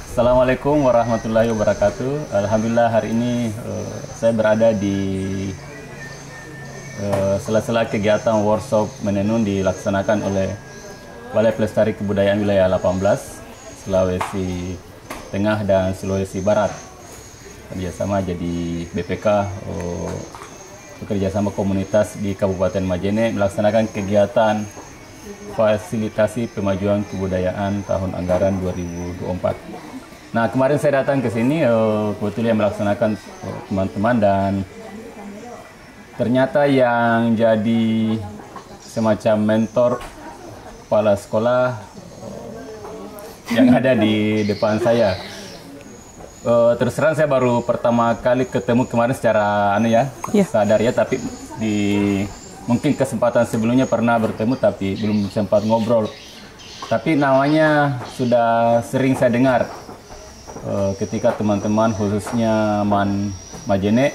Assalamualaikum warahmatullahi wabarakatuh. Alhamdulillah hari ini saya berada di sela-sela kegiatan workshop menenun dilaksanakan oleh Balai Pelestari Kebudayaan Wilayah 18 Sulawesi Tengah dan Sulawesi Barat. Kerjasama jadi BPK bekerjasama komunitas di Kabupaten Majene melaksanakan kegiatan fasilitasi pemajuan kebudayaan tahun anggaran 2024. Nah, kemarin saya datang ke sini kebetulan melaksanakan teman-teman dan ternyata yang jadi semacam mentor kepala sekolah yang ada di depan saya. Terus terang saya baru pertama kali ketemu kemarin secara sadar ya, tapi di mungkin kesempatan sebelumnya pernah bertemu tapi belum sempat ngobrol. Tapi namanya sudah sering saya dengar ketika teman-teman khususnya Majene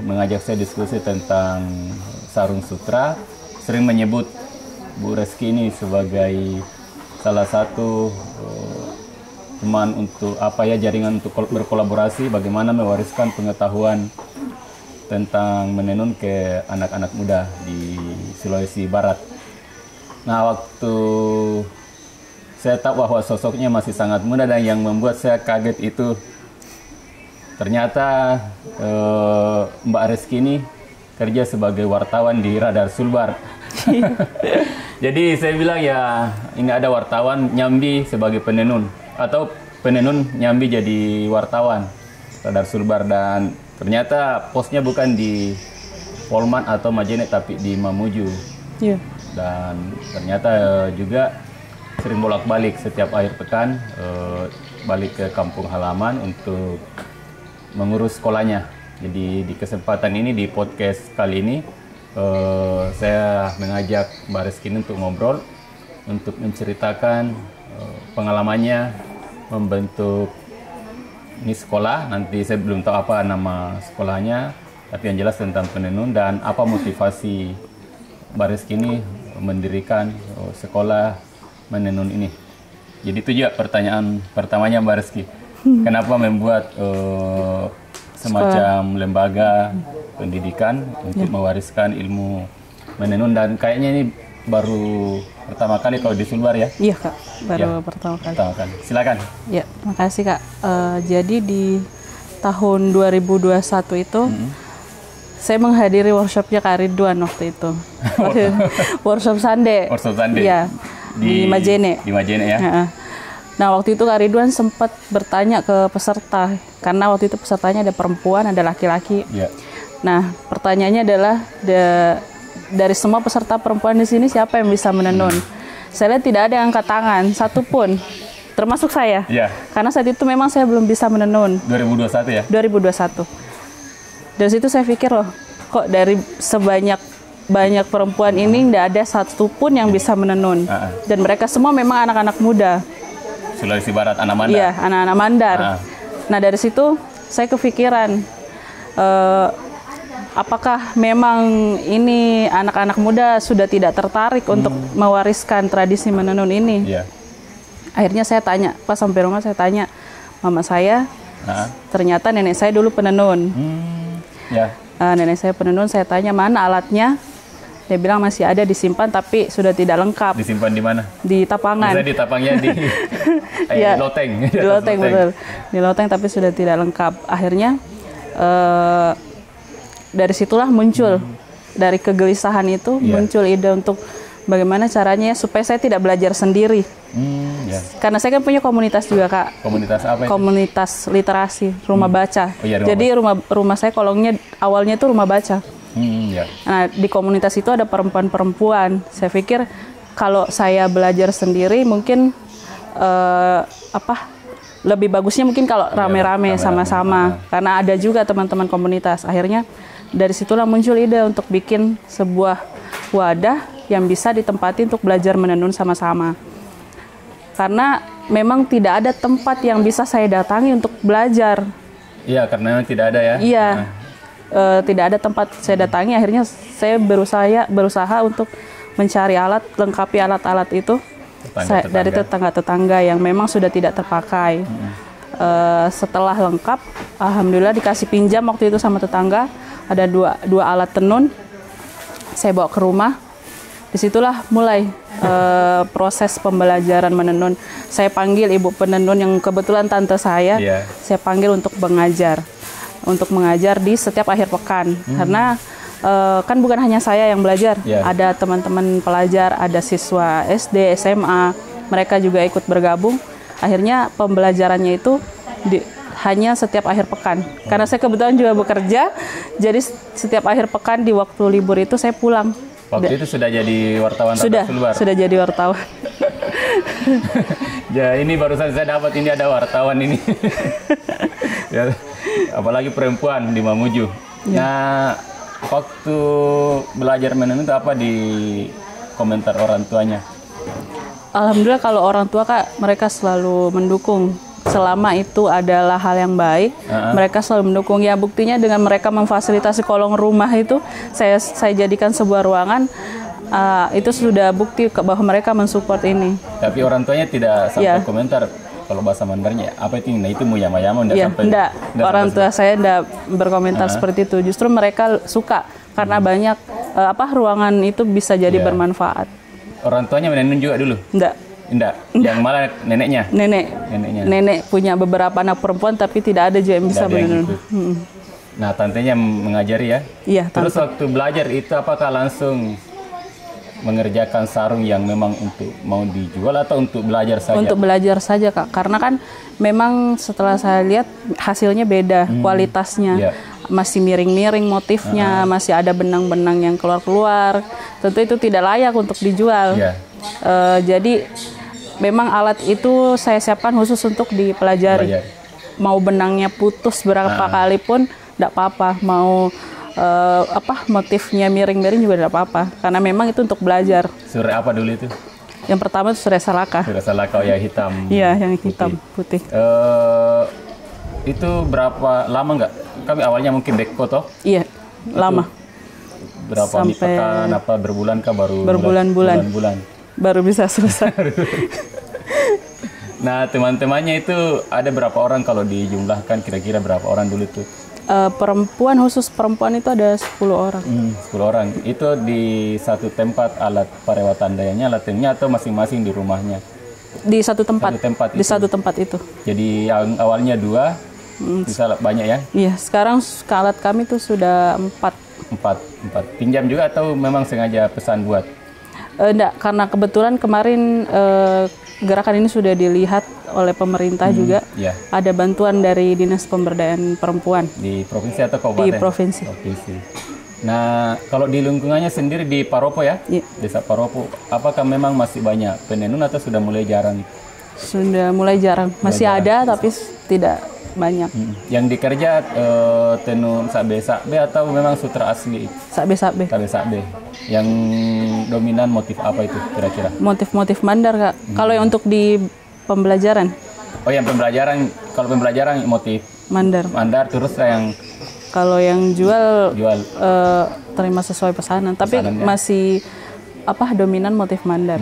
mengajak saya diskusi tentang sarung sutra, sering menyebut Bu Reski ini sebagai salah satu teman untuk jaringan untuk berkolaborasi bagaimana mewariskan pengetahuan tentang menenun ke anak-anak muda di Sulawesi Barat. Nah, waktu saya tahu bahwa sosoknya masih sangat muda dan yang membuat saya kaget itu ternyata Mbak Reski ini kerja sebagai wartawan di Radar Sulbar. Jadi saya bilang ya ini ada wartawan nyambi sebagai penenun atau penenun nyambi jadi wartawan Radar Sulbar, dan ternyata posnya bukan di Polman atau Majene tapi di Mamuju. Dan ternyata juga sering bolak-balik setiap akhir pekan balik ke kampung halaman untuk mengurus sekolahnya. Jadi di kesempatan ini di podcast kali ini saya mengajak Mbak Reski untuk ngobrol untuk menceritakan pengalamannya membentuk ini sekolah. Nanti saya belum tahu apa nama sekolahnya, tapi yang jelas tentang penenun dan apa motivasi Mbak Reski ini mendirikan sekolah menenun ini. Jadi itu juga pertanyaan pertamanya Mbak Reski. Kenapa membuat semacam lembaga pendidikan untuk mewariskan ilmu menenun, dan kayaknya ini baru pertama kali kalau di Sulbar ya? Iya Kak, baru pertama kali. Silakan. Ya, makasih Kak. Jadi di tahun 2021 itu saya menghadiri workshopnya Kak Ridwan waktu itu. Workshop Sande. Workshop Sande. Iya. Di Majene. Di Majene ya. Nah, waktu itu Kak Ridwan sempat bertanya ke peserta, karena waktu itu pesertanya ada perempuan, ada laki-laki. Nah, pertanyaannya adalah dari semua peserta perempuan di sini siapa yang bisa menenun? Saya lihat tidak ada yang angkat tangan satupun, termasuk saya. Karena saat itu memang saya belum bisa menenun. 2021 ya? 2021. Dari situ saya pikir loh, kok dari banyak perempuan ini tidak ada satupun yang bisa menenun. Dan mereka semua memang anak-anak muda. Sulawesi Barat, anak Mandar. Iya, anak-anak Mandar. Nah, dari situ saya kepikiran, apakah memang ini anak-anak muda sudah tidak tertarik untuk mewariskan tradisi menenun ini? Akhirnya saya tanya, pas sampai rumah saya tanya mama saya, ternyata nenek saya dulu penenun. Nenek saya penenun, saya tanya mana alatnya? Dia bilang masih ada disimpan tapi sudah tidak lengkap. Disimpan di mana? Di Tapangan. Bisa di Tapangnya di loteng. Di loteng, betul. Di loteng tapi sudah tidak lengkap. Akhirnya dari situlah muncul, dari kegelisahan itu muncul ide untuk bagaimana caranya supaya saya tidak belajar sendiri. Karena saya kan punya komunitas juga Kak. Komunitas apa itu? Komunitas literasi, rumah baca. Jadi rumah saya kolongnya awalnya itu rumah baca. Nah, di komunitas itu ada perempuan-perempuan. Saya pikir kalau saya belajar sendiri mungkin lebih bagusnya mungkin kalau rame-rame sama-sama. Karena ada juga teman-teman komunitas. Akhirnya dari situlah muncul ide untuk bikin sebuah wadah yang bisa ditempati untuk belajar menenun sama-sama. Karena memang tidak ada tempat yang bisa saya datangi untuk belajar. Iya, karena memang tidak ada ya. Iya. Tidak ada tempat saya datangi, akhirnya saya berusaha untuk mencari alat, lengkapi alat-alat itu. dari tetangga-tetangga yang memang sudah tidak terpakai. Setelah lengkap, alhamdulillah dikasih pinjam waktu itu sama tetangga, ada dua alat tenun, saya bawa ke rumah. Disitulah mulai proses pembelajaran menenun. Saya panggil ibu penenun yang kebetulan tante saya panggil untuk mengajar di setiap akhir pekan. Karena kan bukan hanya saya yang belajar, ada teman-teman pelajar, ada siswa SD, SMA, mereka juga ikut bergabung. Akhirnya pembelajarannya itu hanya setiap akhir pekan. Karena saya kebetulan juga bekerja, jadi setiap akhir pekan di waktu libur itu saya pulang. Waktu itu sudah jadi wartawan Sudah jadi wartawan. Ya, ini barusan saya dapat, ini ada wartawan ini. Ya, apalagi perempuan di Mamuju. Nah, waktu belajar menenun itu apa di komentar orang tuanya? Alhamdulillah kalau orang tua Kak, mereka selalu mendukung. Selama itu adalah hal yang baik, mereka selalu mendukung. Ya buktinya dengan mereka memfasilitasi kolong rumah itu, saya jadikan sebuah ruangan, itu sudah bukti bahwa mereka mensupport ini. Tapi orang tuanya tidak sampai komentar kalau bahasa Mandarnya, apa itu? Nah itu muyama-yama, enggak. Orang tua saya enggak berkomentar seperti itu. Justru mereka suka karena banyak ruangan itu bisa jadi bermanfaat. Orang tuanya menenun juga dulu? Enggak. Yang malah neneknya? Nenek punya beberapa anak perempuan tapi tidak ada juga yang bisa menenun. Gitu. Nah, tantenya mengajari ya? Iya, Terus waktu belajar itu apakah langsung mengerjakan sarung yang memang untuk mau dijual atau untuk belajar saja? Untuk belajar saja Kak, karena kan memang setelah saya lihat hasilnya beda, kualitasnya. Masih miring-miring motifnya, masih ada benang-benang yang keluar-keluar. Tentu itu tidak layak untuk dijual. Jadi memang alat itu saya siapkan khusus untuk dipelajari. Mau benangnya putus berapa kali pun tidak apa-apa. Mau motifnya miring-miring juga tidak apa-apa. Karena memang itu untuk belajar. Sure apa dulu itu? Yang pertama itu sure salaka. Sure salaka yang hitam. Iya, yang hitam putih. Itu berapa lama nggak? Kami awalnya mungkin beko toh? Iya, lama. Berapa sampai pekan, apa berbulan kah baru? Berbulan-bulan. Baru bisa selesai. Nah, teman-temannya itu ada berapa orang kalau dijumlahkan, kira-kira berapa orang dulu itu? Khusus perempuan itu ada 10 orang. 10 orang. Itu di satu tempat alat parewatan dayanya, alat tenunnya atau masing-masing di rumahnya? Di satu tempat. Di satu tempat itu. Jadi yang awalnya 2, bisa banyak ya? Iya, sekarang alat kami tuh sudah 4. 4. Pinjam juga atau memang sengaja pesan buat? Enggak, karena kebetulan kemarin gerakan ini sudah dilihat oleh pemerintah juga. Ada bantuan dari Dinas Pemberdayaan Perempuan. Di provinsi atau kabupaten? Di provinsi. Nah, kalau di lingkungannya sendiri di Paropo ya? Desa Paropo, apakah memang masih banyak penenun atau sudah mulai jarang? Sudah mulai jarang. Masih ada tapi tidak banyak. Yang dikerja tenun sabe atau memang sutra asli? Sabe. Yang dominan motif apa itu kira-kira? Motif-motif mandar Kak. Kalau yang untuk di pembelajaran? Oh, yang pembelajaran, kalau pembelajaran motif mandar terus yang kalau yang jual terima sesuai pesanan, tapi masih dominan motif mandar.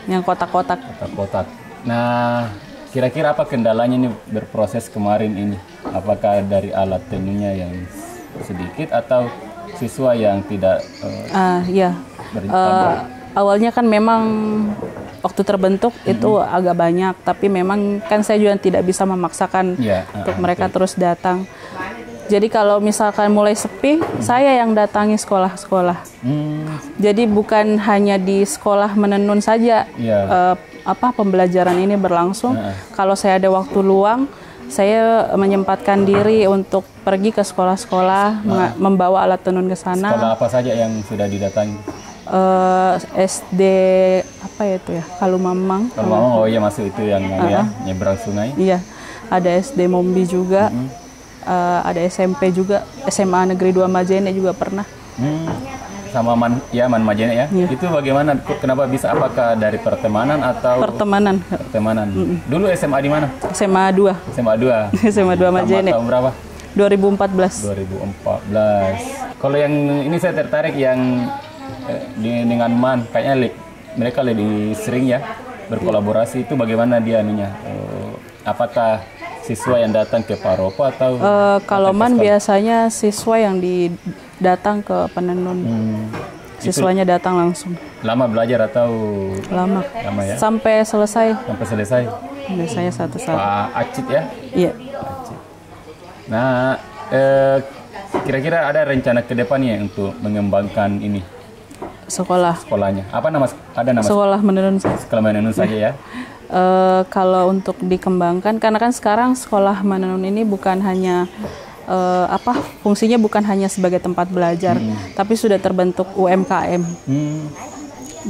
Yang kotak-kotak. Nah, kira-kira apa kendalanya nih berproses kemarin ini? Apakah dari alat tenunnya yang sedikit atau siswa yang tidak awalnya kan memang waktu terbentuk itu agak banyak, tapi memang kan saya juga tidak bisa memaksakan untuk mereka terus datang. Jadi kalau misalkan mulai sepi, saya yang datangi sekolah-sekolah. Jadi bukan hanya di sekolah menenun saja pembelajaran ini berlangsung. Kalau saya ada waktu luang, saya menyempatkan diri untuk pergi ke sekolah-sekolah, membawa alat tenun ke sana. Sekolah apa saja yang sudah didatangi? SD Kalumamang. Oh iya, masuk itu yang nyebrang sungai. Iya, ada SD Mombi juga. Ada SMP juga, SMA Negeri 2 Majene juga pernah. Sama Man Majene ya. Itu bagaimana? Kenapa bisa? Apakah dari pertemanan atau? Pertemanan. Dulu SMA di mana? SMA 2. SMA 2 Majene. Tahun berapa? 2014. Kalau yang ini saya tertarik yang dengan Man, kayaknya mereka lebih sering ya berkolaborasi itu bagaimana dia anunya? Apakah siswa yang datang ke Paropo atau kalau MAN biasanya siswa yang datang ke Penenun. Siswanya datang langsung. Lama belajar atau lama ya? Sampai selesai. Sampai selesai. Biasanya satu-satu. Pak Acit ya? Iya. Acit. Nah, kira-kira ada rencana ke depannya untuk mengembangkan ini? Sekolahnya. Apa nama? Ada nama? Sekolah Menenun. Sekolah Menenun saja ya? Kalau untuk dikembangkan, karena kan sekarang sekolah menenun ini bukan hanya fungsinya bukan hanya sebagai tempat belajar, tapi sudah terbentuk UMKM.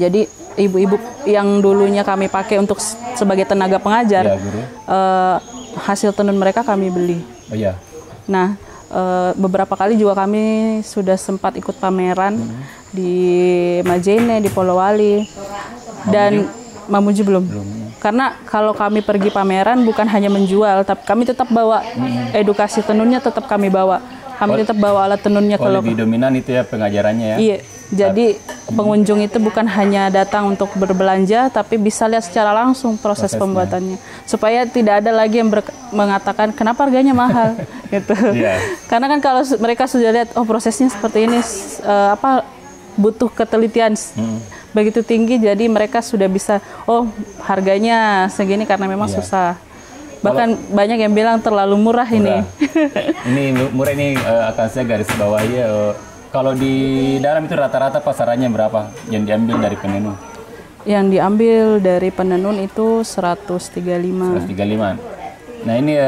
Jadi ibu-ibu yang dulunya kami pakai untuk sebagai tenaga pengajar, hasil tenun mereka kami beli. Oh iya. Nah, beberapa kali juga kami sudah sempat ikut pameran di Majene, di Polowali, dan Mamuju belum. Karena kalau kami pergi pameran bukan hanya menjual, tapi kami tetap bawa edukasi tenunnya, tetap kami bawa. Kami tetap bawa alat tenunnya. Kalau lebih dominan itu ya pengajarannya ya? Iya, jadi pengunjung itu bukan hanya datang untuk berbelanja, tapi bisa lihat secara langsung proses pembuatannya. Supaya tidak ada lagi yang mengatakan, kenapa harganya mahal? Gitu. Karena kan kalau mereka sudah lihat, oh prosesnya seperti ini, butuh ketelitian begitu tinggi, jadi mereka sudah bisa, oh harganya segini karena memang susah. Bahkan banyak yang bilang terlalu murah. Ini. Ini murah ini akan saya garis bawahi. Kalau di dalam itu rata-rata pasarannya berapa yang diambil dari penenun? Yang diambil dari penenun itu 135. 135. Nah ini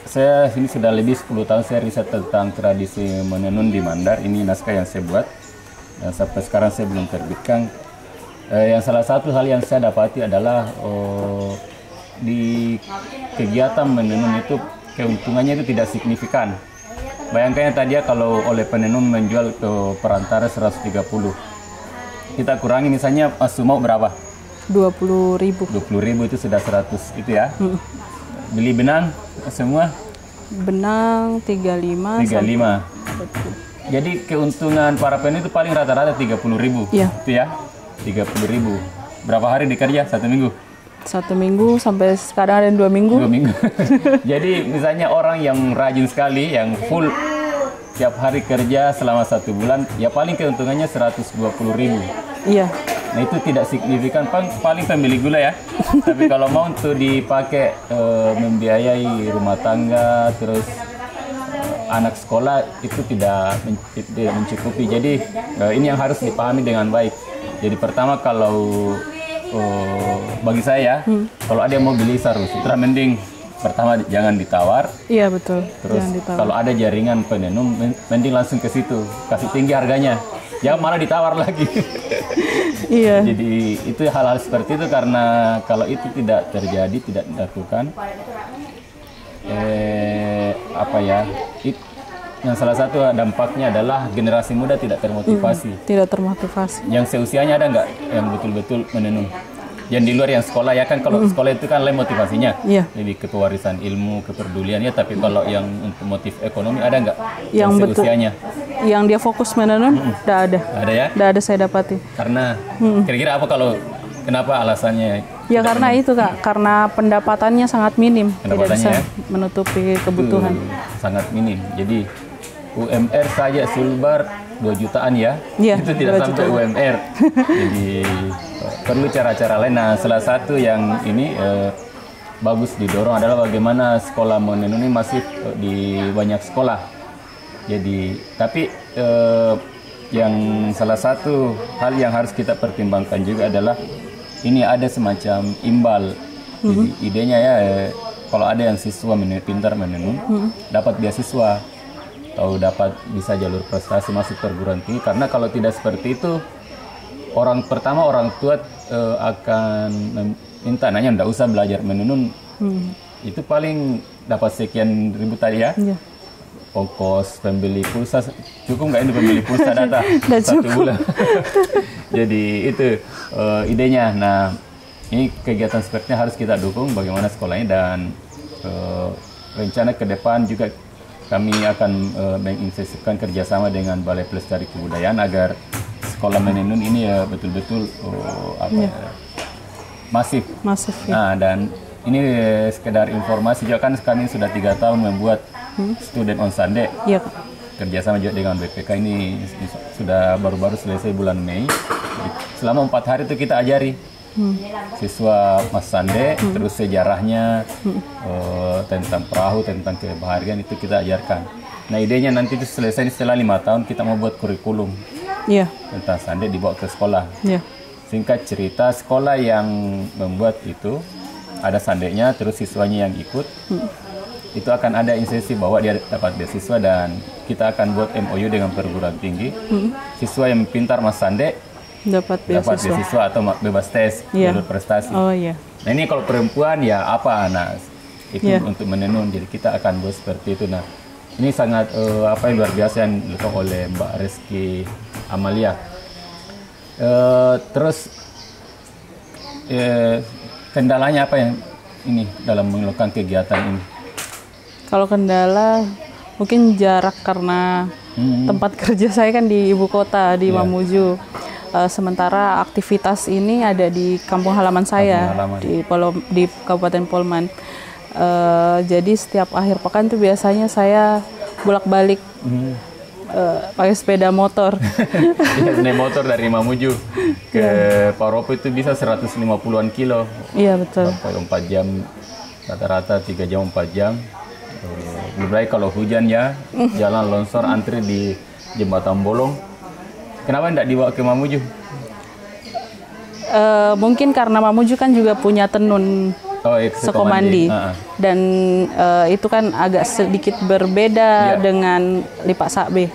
saya ini sudah lebih 10 tahun saya riset tentang tradisi menenun di Mandar. Ini naskah yang saya buat. Dan sampai sekarang saya belum terbitkan. Yang salah satu hal yang saya dapati adalah di kegiatan menenun itu keuntungannya itu tidak signifikan. Bayangkan tadi ya kalau oleh penenun menjual ke perantara 130. Kita kurangi misalnya Sumau berapa? 20.000. 20.000 itu sudah 100 itu ya. Beli benang semua? Benang 35. Jadi keuntungan para penenun itu paling rata-rata 30.000. Iya. Itu ya, 30.000. Berapa hari dikerja? 1 minggu? 1 minggu sampai sekarang ada 2 minggu. 2 minggu. Jadi misalnya orang yang rajin sekali, yang full tiap hari kerja selama 1 bulan, ya paling keuntungannya 120.000. Iya. Nah itu tidak signifikan, paling pembeli gula ya. Tapi kalau mau untuk dipakai membiayai rumah tangga, terus anak sekolah itu tidak mencukupi. Jadi ini yang harus dipahami dengan baik. Jadi pertama kalau bagi saya kalau ada yang mau beli sarung sutra mending pertama jangan ditawar. Iya betul. Terus kalau ada jaringan penenun mending langsung ke situ, kasih tinggi harganya. Jangan malah ditawar lagi. Iya. Jadi itu hal-hal seperti itu, karena kalau itu tidak terjadi, tidak dilakukan, yang salah satu dampaknya adalah generasi muda tidak termotivasi. Tidak termotivasi. Yang seusianya ada nggak yang betul-betul menenun? Yang di luar yang sekolah ya kan, kalau sekolah itu kan lain motivasinya, lebih ke pewarisan ilmu, kepeduliannya. Tapi kalau yang untuk motif ekonomi ada nggak? Yang seusianya? Yang dia fokus menenun, tidak ada. Ada ya? Tidak ada saya dapati. Karena kira-kira apa kenapa alasannya? Ya karena itu Kak, karena pendapatannya sangat minim, tidak bisa menutupi kebutuhan. Sangat minim. Jadi UMR saja Sulbar 2 jutaan ya, itu tidak sampai UMR. Jadi perlu cara-cara lain. Nah, salah satu yang ini bagus didorong adalah bagaimana sekolah menenun ini masif di banyak sekolah. Jadi, tapi yang salah satu hal yang harus kita pertimbangkan juga adalah ini ada semacam imbal. Jadi idenya ya, kalau ada yang siswa pintar menenun, dapat beasiswa atau dapat bisa jalur prestasi masuk perguruan tinggi. Karena kalau tidak seperti itu, orang tua akan minta, nanya nggak usah belajar menenun, itu paling dapat sekian ribu tadi ya. Ongkos pembeli pulsa, cukup nggak ini pembeli pulsa data 1 bulan. Jadi itu idenya. Nah ini kegiatan sepertinya harus kita dukung bagaimana sekolahnya, dan rencana ke depan juga kami akan menginvestasikan kerjasama dengan Balai Pelestari Kebudayaan agar sekolah menenun ini ya betul-betul masif. Masif ya. Nah, dan ini sekedar informasi juga kan kami sudah 3 tahun membuat Student on Sunday. Iya, Kak. Kerjasama juga dengan BPK ini sudah baru-baru selesai bulan Mei. Jadi, selama 4 hari itu kita ajari siswa Mas Sande, terus sejarahnya, tentang perahu, tentang kebahagiaan itu kita ajarkan. Nah, idenya nanti itu selesai setelah 5 tahun kita mau buat kurikulum tentang Sande dibawa ke sekolah. Singkat cerita, sekolah yang membuat itu ada Sandenya, terus siswanya yang ikut. Itu akan ada insentif bahwa dia dapat beasiswa dan kita akan buat MOU dengan perguruan tinggi. Siswa yang pintar Mas Sande dapat beasiswa atau bebas tes, jalur prestasi. Oh iya. Nah, ini kalau perempuan ya apa? Nah, itu untuk menenun. Jadi kita akan buat seperti itu. Nah, ini sangat luar biasa yang dilakukan oleh Mbak Reski Amalia. Terus kendalanya apa yang ini dalam melakukan kegiatan ini? Kalau kendala mungkin jarak karena tempat kerja saya kan di ibu kota di Mamuju. Sementara aktivitas ini ada di kampung halaman saya di Kabupaten Polman. Jadi setiap akhir pekan tuh biasanya saya bolak-balik pakai sepeda motor. Naik motor dari Mamuju ke Paropo itu bisa 150-an kilo. Iya betul. Sampai 4 jam, rata-rata 3 jam 4 jam. Lebih baik kalau hujan ya, jalan longsor, antri di Jembatan Bolong. Kenapa tidak dibawa ke Mamuju? Mungkin karena Mamuju kan juga punya tenun Sekomandi. Dan itu kan agak sedikit berbeda dengan Lipak Sakbe.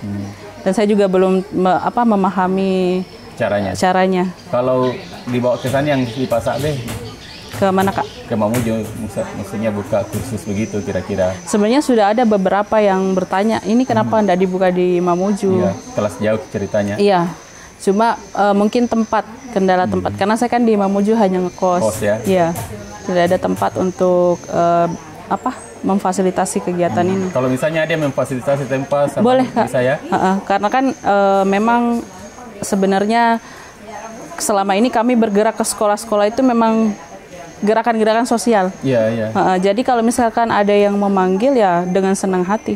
Dan saya juga belum memahami caranya. Kalau dibawa ke sana yang Lipak Sakbe, ke mana Kak? Ke Mamuju, maksudnya buka kursus begitu kira-kira. Sebenarnya sudah ada beberapa yang bertanya, ini kenapa tidak dibuka di Mamuju? Iya, kelas jauh ceritanya. Iya, cuma mungkin kendala tempat. Karena saya kan di Mamuju hanya ngekos. Kos ya? Iya, tidak ada tempat untuk memfasilitasi kegiatan ini. Kalau misalnya ada yang memfasilitasi tempat, boleh Kak. Bisa ya? Karena kan memang sebenarnya selama ini kami bergerak ke sekolah-sekolah itu memang gerakan-gerakan sosial. Iya. Jadi kalau misalkan ada yang memanggil ya dengan senang hati.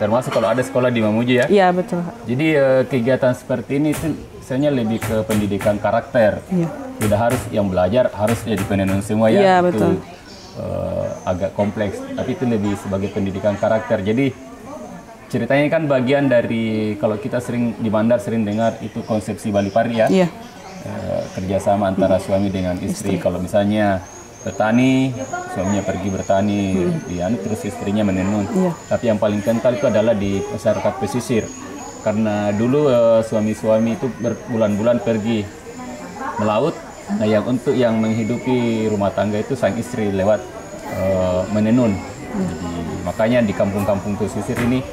Termasuk kalau ada sekolah di Mamuju ya? Iya betul. Jadi kegiatan seperti ini itu sebenarnya lebih ke pendidikan karakter. Iya. Tidak harus yang belajar harus jadi penenun semua ya. Iya betul. Itu agak kompleks, tapi itu lebih sebagai pendidikan karakter. Jadi ceritanya kan bagian dari kalau kita sering di Bandar sering dengar itu konsepsi Bali Pari ya. Iya. Kerjasama antara suami dengan istri. Kalau misalnya petani, suaminya pergi bertani, terus istrinya menenun. Tapi yang paling kental itu adalah di masyarakat pesisir. Karena dulu suami-suami itu berbulan-bulan pergi melaut. Nah, untuk yang menghidupi rumah tangga itu sang istri lewat menenun. Jadi, makanya di kampung-kampung pesisir ini,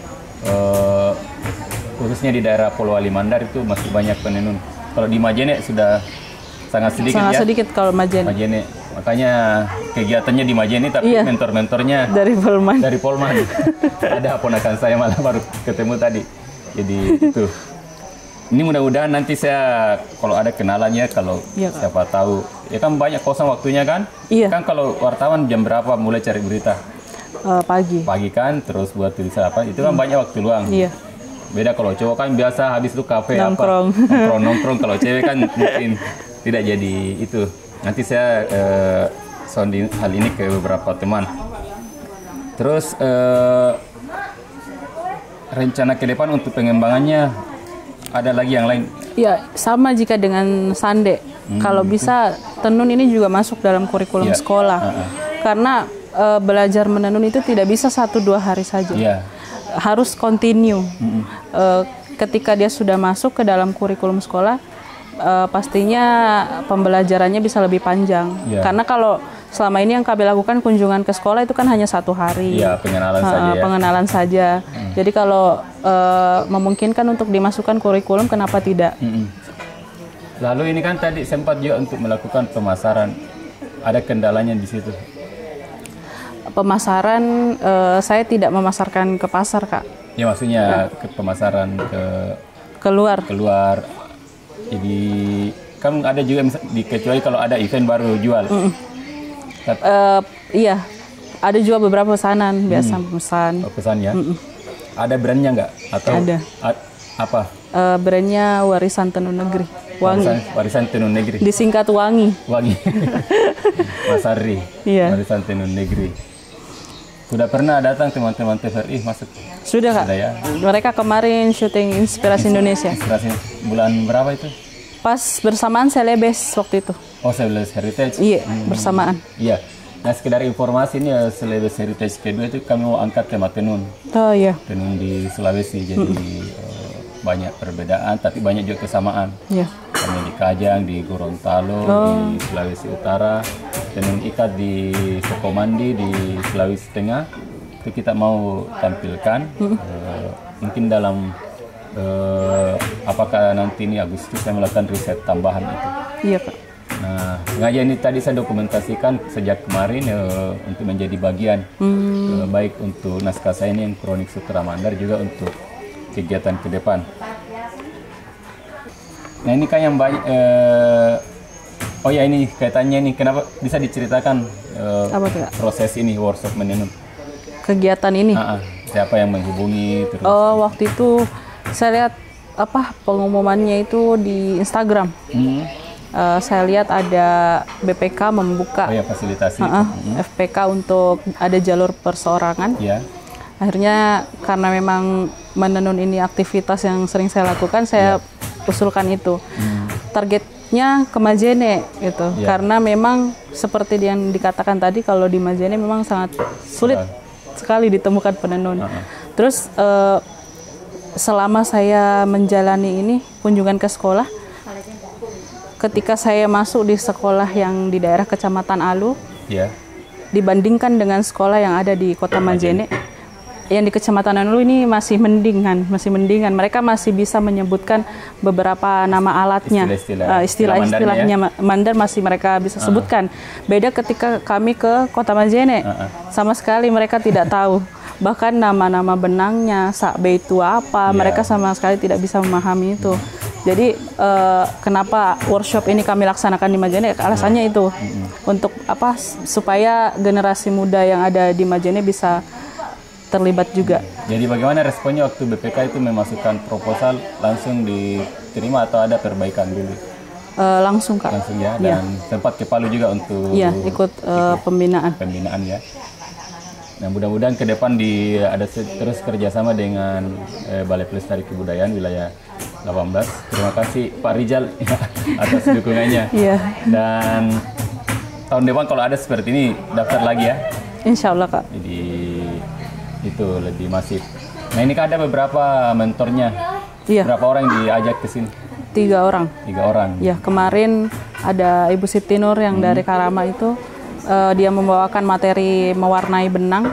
khususnya di daerah Polowali Mandar itu masih banyak penenun. Kalau di Majene sudah sangat sedikit ya. Sedikit kalau Majene. Makanya kegiatannya di Majene tapi mentor-mentornya dari Polman. Ada ponakan saya malah baru ketemu tadi. Jadi itu. Ini mudah-mudahan nanti saya kalau ada kenalannya, kalau siapa tahu. Ya kan banyak kosong waktunya kan? Iya. Kan kalau wartawan jam berapa mulai cari berita? Pagi. Pagi kan, terus buat tulisan apa? Itu kan banyak waktu luang. Iya. Beda kalau cowok kan biasa habis itu kafe nongkrong. Kalau cewek kan mungkin tidak jadi itu. Nanti saya sounding hal ini ke beberapa teman. Terus rencana ke depan untuk pengembangannya ada lagi yang lain? Ya, sama jika dengan Sande. Kalau bisa tenun ini juga masuk dalam kurikulum sekolah. Karena belajar menenun itu tidak bisa 1-2 hari saja. Harus continue. Ketika dia sudah masuk ke dalam kurikulum sekolah, pastinya pembelajarannya bisa lebih panjang. Karena kalau selama ini yang kami lakukan kunjungan ke sekolah itu kan hanya 1 hari. Pengenalan saja. Pengenalan saja. Jadi kalau memungkinkan untuk dimasukkan kurikulum, kenapa tidak? Lalu ini kan tadi sempat juga untuk melakukan pemasaran. Ada kendalanya di situ? Pemasaran, saya tidak memasarkan ke pasar, Kak. Ya maksudnya ke pemasaran keluar. Jadi kamu ada juga kecuali kalau ada event baru jual. Iya, ada juga beberapa pesanan, biasa pesan. Oh, pesan ya. Ada brandnya nggak? Atau ada. Apa? Brandnya Warisan Tenun Negeri. Wangi. Warisan Tenun Negeri. Disingkat Wangi. Wangi. Mas Ari. Iya. Warisan Tenun Negeri. Sudah pernah datang teman-teman TVRI masuk? Sudah, Kak. Sudah ya. Mereka kemarin syuting Inspirasi Indonesia. Inspirasi bulan berapa itu? Pas bersamaan Celebes waktu itu. Oh, Celebes Heritage. Iya, bersamaan. Iya. Nah, sekedar informasi ini Celebes Heritage kedua itu kami mau angkat tema tenun. Oh iya. Tenun di Sulawesi, jadi banyak perbedaan tapi banyak juga kesamaan. Iya. Kami di Kajang, di Gorontalo, di Sulawesi Utara, tenun ikat di Sukomandi, di Sulawesi Tengah. Itu kita mau tampilkan. Mungkin dalam apakah nanti ini Agustus saya melakukan riset tambahan itu. Iya, Kak. Nah, sengaja ini tadi saya dokumentasikan sejak kemarin untuk menjadi bagian baik untuk naskah saya ini yang Kronik Sutra Mandar juga untuk kegiatan ke depan. Nah, ini kan yang banyak. Oh ya, ini kaitannya nih, kenapa bisa diceritakan Apa tuh, Kak? proses ini workshop menenun? Kegiatan ini. Siapa yang menghubungi? Terus? Oh, waktu itu saya lihat pengumumannya itu di Instagram. Saya lihat ada BPK membuka fasilitasi FPK untuk ada jalur perseorangan. Ya. Akhirnya karena memang menenun ini aktivitas yang sering saya lakukan, saya usulkan itu. Targetnya ke Majene gitu, karena memang seperti yang dikatakan tadi, kalau di Majene memang sangat sulit sekali ditemukan penenun. Terus selama saya menjalani ini kunjungan ke sekolah, ketika saya masuk di sekolah yang di daerah Kecamatan Alu, dibandingkan dengan sekolah yang ada di Kota Majene, yang di Kecamatan Alu ini masih mendingan. Mereka masih bisa menyebutkan beberapa nama alatnya, istilah-istilahnya Mandar masih mereka bisa sebutkan. Beda ketika kami ke Kota Majene, sama sekali mereka tidak tahu. Bahkan nama-nama benangnya, sakbe itu apa, mereka sama sekali tidak bisa memahami itu. Jadi kenapa workshop ini kami laksanakan di Majene? Alasannya itu untuk supaya generasi muda yang ada di Majene bisa terlibat juga. Jadi bagaimana responnya waktu BPK itu memasukkan proposal, langsung diterima atau ada perbaikan dulu? Langsung, Kak. Langsung ya, dan sempat ke Palu juga untuk ikut pembinaan. Pembinaan ya. Nah, mudah-mudahan ke depan ada terus kerjasama dengan Balai Pelestari Kebudayaan wilayah 18. Terima kasih Pak Rijal atas dukungannya. Dan tahun depan kalau ada seperti ini daftar lagi ya. Insya Allah, Kak. Jadi itu lebih masif. Nah, ini kan ada beberapa mentornya. Berapa orang yang diajak ke sini? 3 orang. 3 orang. Ya, kemarin ada Ibu Siti Nur yang dari Karama itu. Dia membawakan materi mewarnai benang.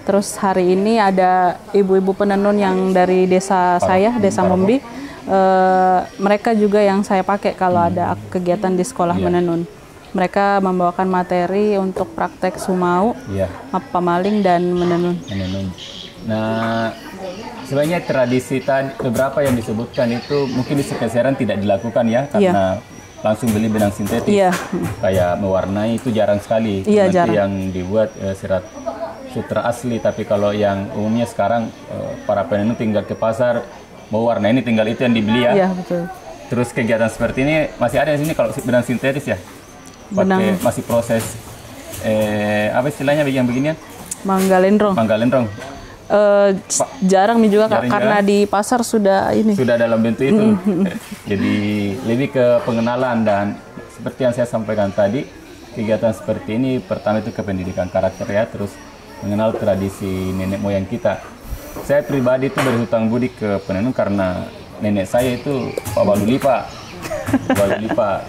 Terus hari ini ada ibu-ibu penenun yang dari desa saya, Desa Mombi. Mereka juga yang saya pakai kalau ada kegiatan di sekolah menenun. Mereka membawakan materi untuk praktek sumau, pamaling, dan menenun. Nah, sebenarnya tradisi beberapa yang disebutkan itu mungkin di sekisaran tidak dilakukan ya, karena langsung beli benang sintetis. Kayak mewarnai itu jarang sekali. Nanti yang dibuat serat sutra asli, tapi kalau yang umumnya sekarang para penenun tinggal ke pasar mau warna ini, tinggal itu yang dibeli ya. Betul. Terus kegiatan seperti ini masih ada di sini kalau benang sintetis ya? Masih proses apa istilahnya yang beginian? Manggalendrong. Jarang nih juga, Kak, karena di pasar sudah dalam bentuk itu. Jadi lebih ke pengenalan, dan seperti yang saya sampaikan tadi, kegiatan seperti ini pertama itu ke pendidikan karakter ya, terus mengenal tradisi nenek moyang kita. Saya pribadi itu berhutang budi ke penenun karena nenek saya itu Pak Balulipa,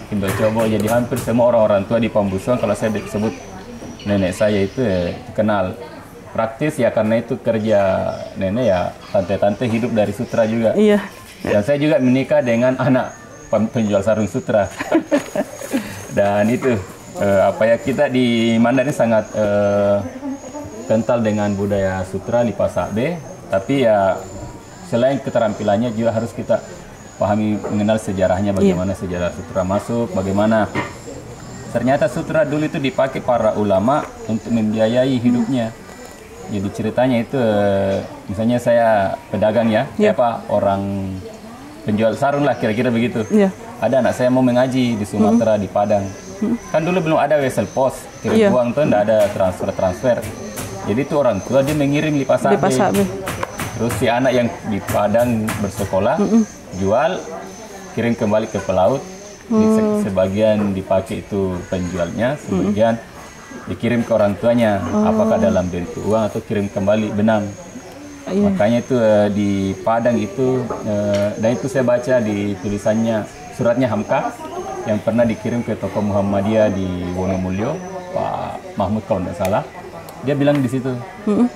Kindo Cobo. Jadi hampir semua orang tua di Pambusuan kalau saya sebut nenek saya itu kenal. Praktis ya, karena itu kerja nenek ya, tante-tante hidup dari sutra juga. Dan saya juga menikah dengan anak penjual sarung sutra. Dan itu kita di Mandar ini sangat kental dengan budaya sutra lipa sakbe, tapi ya selain keterampilannya juga harus kita pahami, mengenal sejarahnya, bagaimana sejarah sutra masuk, bagaimana ternyata sutra dulu itu dipakai para ulama untuk membiayai hidupnya. Jadi ceritanya itu, misalnya saya pedagang ya, orang penjual sarung lah kira-kira begitu. Ada anak saya mau mengaji di Sumatera, di Padang. Kan dulu belum ada wesel pos, kirim uang tuh, enggak ada transfer. Jadi itu orang tua dia mengirim lipas AB. Terus si anak yang di Padang bersekolah, jual, kirim kembali ke pelaut. Sebagian dipakai itu penjualnya, sebagian dikirim ke orang tuanya, apakah dalam bentuk uang atau kirim kembali benang. Makanya itu di Padang itu, dan itu saya baca di tulisannya, suratnya Hamka yang pernah dikirim ke tokoh Muhammadiyah di Wonomulyo, Pak Mahmud kalau tidak salah. Dia bilang di situ,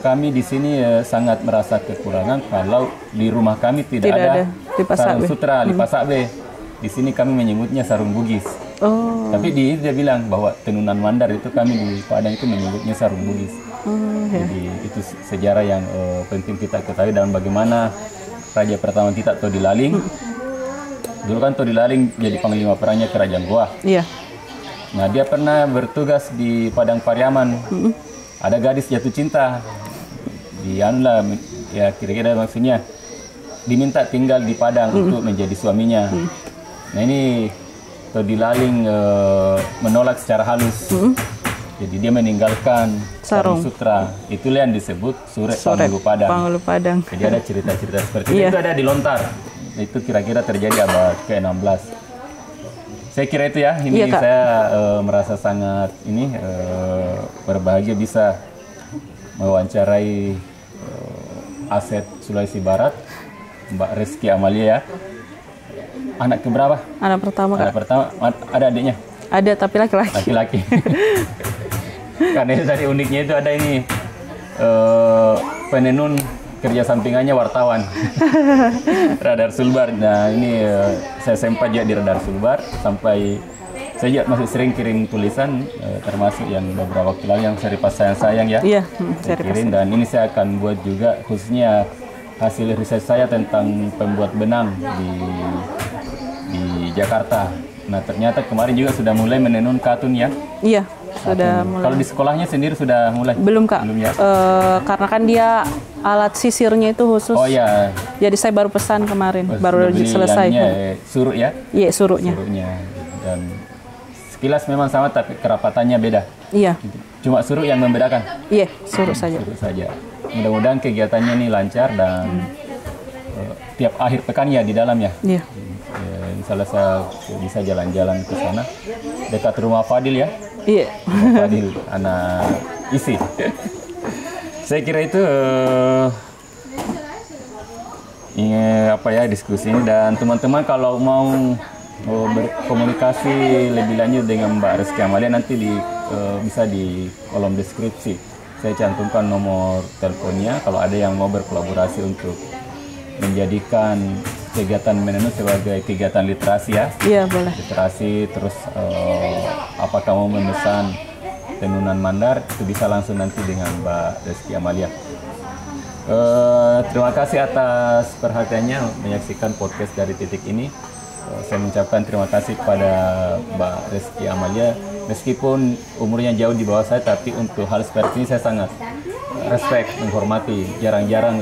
kami di sini sangat merasa kekurangan kalau di rumah kami tidak ada sarung sutra, lipas AB. Di sini kami menyebutnya sarung bugis. Tapi dia bilang bahwa tenunan Mandar itu kami di Padang itu menyebutnya sarung bugis. Jadi itu sejarah yang penting kita ketahui, dan bagaimana raja pertama kita Todilaling. Dulu kan Todilaling jadi panglima perangnya Kerajaan Goa. Nah, dia pernah bertugas di Padang Pariaman. Ada gadis jatuh cinta. Dianlah, ya kira-kira maksudnya diminta tinggal di Padang untuk menjadi suaminya. Nah, ini Todilaling menolak secara halus. Jadi dia meninggalkan sarung sutra. Itulah yang disebut Surek Pangulu Padang. Jadi ada cerita-cerita seperti itu ada di Lontar. Itu kira-kira terjadi abad ke-16. Saya kira itu ya. Ini saya merasa sangat berbahagia bisa mewawancarai Aset Sulawesi Barat, Mbak Reski Amalia ya. Anak keberapa? Anak pertama. Anak pertama. Ada adiknya? Ada, tapi laki-laki. Laki-laki. Karena tadi uniknya itu ada ini penenun kerja sampingannya wartawan. Radar Sulbar. Nah, ini saya sempat juga di Radar Sulbar sampai saya juga masih sering kirim tulisan, termasuk yang beberapa waktu lalu yang seri pas sayang-sayang ya. Saya kirim, dan ini saya akan buat juga khususnya hasil riset saya tentang pembuat benang di Jakarta. Nah, ternyata kemarin juga sudah mulai menenun katun ya. Sudah mulai. Kalau di sekolahnya sendiri sudah mulai? Belum, Kak. Belum ya? Karena kan dia alat sisirnya itu khusus. Jadi saya baru pesan kemarin, baru selesai. Suruk ya? Iya, suruknya. Dan sekilas memang sama, tapi kerapatannya beda. Cuma suruk yang membedakan? Iya, suruk saja. Mudah-mudahan kegiatannya ini lancar dan tiap akhir pekan ya di dalam ya? Misalnya saya bisa jalan-jalan ke sana, dekat rumah Fadil ya? Rumah Fadil, anak isi. Saya kira itu diskusi ini, dan teman-teman kalau mau berkomunikasi lebih lanjut dengan Mbak Reski Amalia nanti bisa di kolom deskripsi. Saya cantumkan nomor teleponnya kalau ada yang mau berkolaborasi untuk menjadikan kegiatan menenun sebagai kegiatan literasi ya. Boleh. Literasi, terus apakah mau memesan tenunan Mandar, itu bisa langsung nanti dengan Mbak Reski Amalia. Terima kasih atas perhatiannya menyaksikan podcast dari Titik ini. Saya mengucapkan terima kasih kepada Mbak Reski Amalia. Meskipun umurnya jauh di bawah saya, tapi untuk hal seperti ini saya sangat respect, menghormati. Jarang-jarang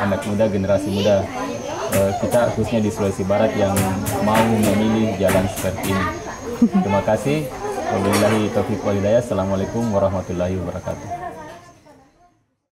anak muda, generasi muda kita khususnya di Sulawesi Barat yang mau memilih jalan seperti ini. Terima kasih. Wabillahi taufiq wal hidayah. Assalamualaikum warahmatullahi wabarakatuh.